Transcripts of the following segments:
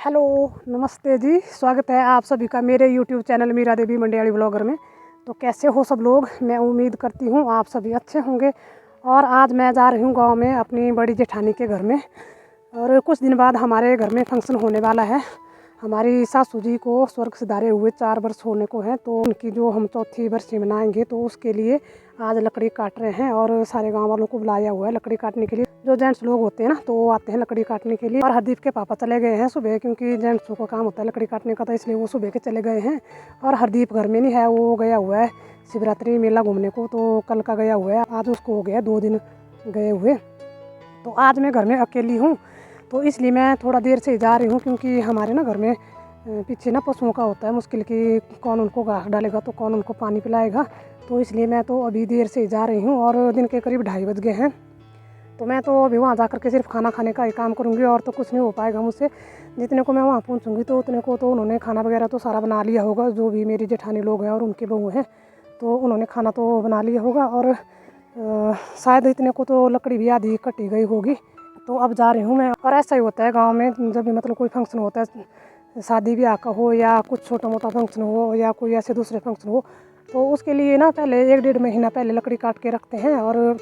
Hello, नमस्ते जी। स्वागत है आप सभी का मेरे यूट्यूब चैनल मीरा देवी मंडियाली ब्लॉगर में। तो कैसे हो सब लोग? मैं उम्मीद करती हूँ आप सभी अच्छे होंगे। और आज मैं जा रही हूँ गांव में अपनी बड़ी जेठानी के घर में। और कुछ दिन बाद हमारे घर में फंक्शन होने वाला है। हमारी सासू जी को स्वर्ग सिधारे हुए 4 वर्ष होने को हैं, तो उनकी जो हम चौथी वर्षी मनाएंगे, तो उसके लिए आज लकड़ी काट रहे हैं। और सारे गांव वालों को बुलाया हुआ है लकड़ी काटने के लिए। जो जेंट्स लोग होते हैं ना, तो वो आते हैं लकड़ी काटने के लिए। और हरदीप के पापा चले गए हैं सुबह, क्योंकि जेंट्सों का काम होता है लकड़ी काटने का, तो इसलिए वो सुबह के चले गए हैं। और हरदीप घर में नहीं है, वो गया हुआ है शिवरात्रि मेला घूमने को। तो कल का गया हुआ है, आज उसको हो गया 2 दिन गए हुए। तो आज मैं घर में अकेली हूँ, तो इसलिए मैं थोड़ा देर से जा रही हूँ, क्योंकि हमारे ना घर में पीछे ना पशुओं का होता है मुश्किल कि कौन उनको घास डालेगा, तो कौन उनको पानी पिलाएगा। तो इसलिए मैं तो अभी देर से जा रही हूँ। और दिन के करीब 2:30 बज गए हैं। तो मैं तो अभी वहाँ जा कर के सिर्फ खाना खाने का ही काम करूँगी, और तो कुछ नहीं हो पाएगा मुझसे। जितने को मैं वहाँ पहुँचूँगी तो उतने को तो उन्होंने खाना वगैरह तो सारा बना लिया होगा। जो भी मेरी जेठानी लोग हैं और उनके बहू हैं, तो उन्होंने खाना तो बना लिया होगा। और शायद इतने को तो लकड़ी भी आधी कटी गई होगी। तो अब जा रही हूँ मैं। और ऐसा ही होता है गांव में, जब भी मतलब कोई फंक्शन होता है, शादी ब्याह का हो या कुछ छोटा मोटा फंक्शन हो या कोई ऐसे दूसरे फंक्शन हो, तो उसके लिए ना पहले 1-1.5 महीना पहले लकड़ी काट के रखते हैं। और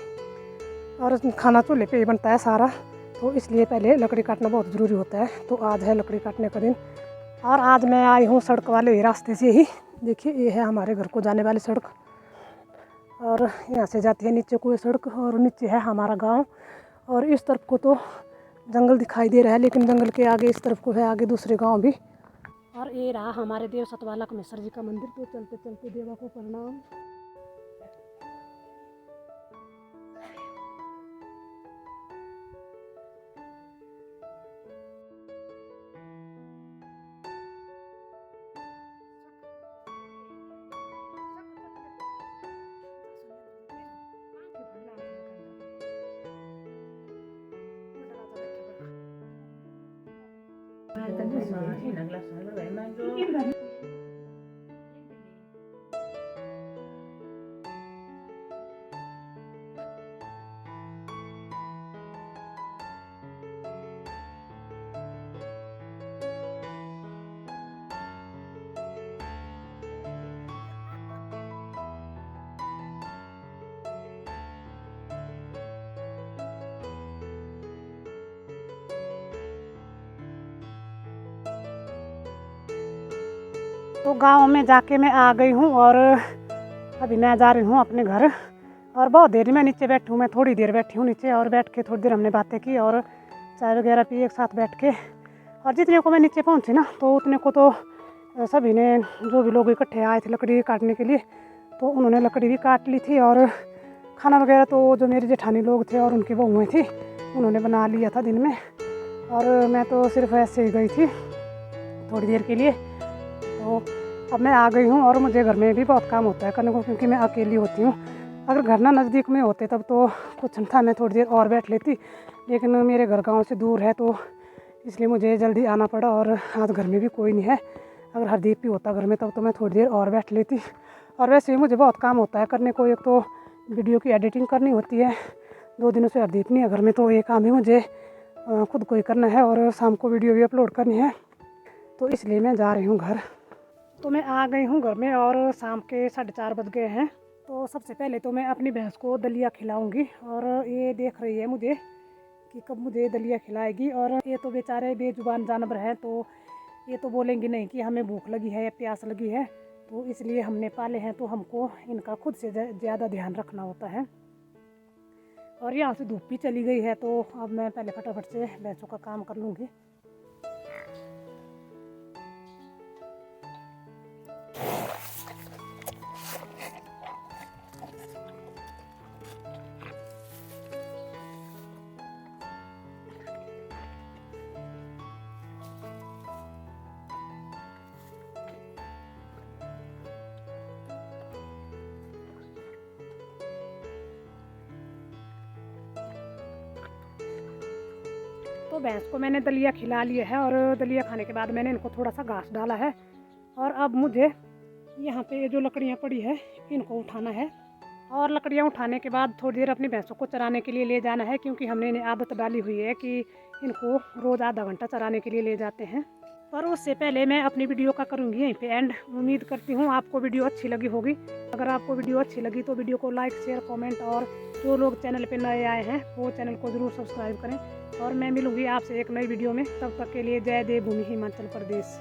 खाना चूल्हे पे ही बनता है सारा, तो इसलिए पहले लकड़ी काटना बहुत ज़रूरी होता है। तो आज है लकड़ी काटने का दिन। और आज मैं आई हूँ सड़क वाले रास्ते से ही। देखिए, ये है हमारे घर को जाने वाली सड़क। और यहाँ से जाती है नीचे कोई सड़क, और नीचे है हमारा गांव। और इस तरफ को तो जंगल दिखाई दे रहा है, लेकिन जंगल के आगे इस तरफ को है आगे दूसरे गांव भी। और ये रहा हमारे देव सतवाला कमेश्वर जी का मंदिर। तो चलते चलते देवा को प्रणाम। तो गांव में जाके मैं आ गई हूँ, और अभी मैं जा रही हूँ अपने घर। और बहुत देर मैं नीचे बैठी हूँ, मैं थोड़ी देर बैठी हूँ नीचे, और बैठ के थोड़ी देर हमने बातें की और चाय वगैरह पी एक साथ बैठ के। और जितने को मैं नीचे पहुँची ना, तो उतने को तो सभी ने, जो भी लोग इकट्ठे आए थे लकड़ी काटने के लिए, तो उन्होंने लकड़ी भी काट ली थी। और खाना वगैरह तो जो मेरी जेठानी लोग थे और उनकी बहुएँ थी, उन्होंने बना लिया था दिन में। और मैं तो सिर्फ ऐसे ही गई थी थोड़ी देर के लिए। तो अब मैं आ गई हूँ, और मुझे घर में भी बहुत काम होता है करने को, क्योंकि मैं अकेली होती हूँ। अगर घर ना नज़दीक में होते तब तो कुछ था, मैं थोड़ी देर और बैठ लेती, लेकिन मेरे घर गांव से दूर है, तो इसलिए मुझे जल्दी आना पड़ा। और आज घर में भी कोई नहीं है। अगर हरदीप भी होता घर में तब तो मैं थोड़ी देर और बैठ लेती। और वैसे ही मुझे बहुत काम होता है करने को। एक तो वीडियो की एडिटिंग करनी होती है, 2 दिनों से हरदीप नहीं है घर में, तो ये काम ही मुझे खुद को ही करना है। और शाम को वीडियो भी अपलोड करनी है, तो इसलिए मैं जा रही हूँ घर। तो मैं आ गई हूँ घर में, और शाम के 4:30 बज गए हैं। तो सबसे पहले तो मैं अपनी भैंस को दलिया खिलाऊंगी। और ये देख रही है मुझे कि कब मुझे दलिया खिलाएगी। और ये तो बेचारे बेजुबान जानवर हैं, तो ये तो बोलेंगे नहीं कि हमें भूख लगी है या प्यास लगी है। तो इसलिए हमने पाले हैं, तो हमको इनका खुद से ज़्यादा ध्यान रखना होता है। और यहाँ से धूप भी चली गई है, तो अब मैं पहले फटाफट से भैंसों का काम कर लूँगी। तो भैंस को मैंने दलिया खिला लिया है, और दलिया खाने के बाद मैंने इनको थोड़ा सा घास डाला है। और अब मुझे यहाँ पे जो लकड़ियाँ पड़ी है इनको उठाना है। और लकड़ियाँ उठाने के बाद थोड़ी देर अपनी भैंसों को चराने के लिए ले जाना है, क्योंकि हमने इन्हें आदत डाली हुई है कि इनको रोज़ आधा घंटा चराने के लिए ले जाते हैं। पर उससे पहले मैं अपनी वीडियो का करूँगी यहीं पे एंड। उम्मीद करती हूँ आपको वीडियो अच्छी लगी होगी। अगर आपको वीडियो अच्छी लगी तो वीडियो को लाइक शेयर कमेंट, और जो लोग चैनल पे नए आए हैं वो चैनल को ज़रूर सब्सक्राइब करें। और मैं मिलूँगी आपसे एक नई वीडियो में, तब तक के लिए जय देवभूमि हिमाचल प्रदेश।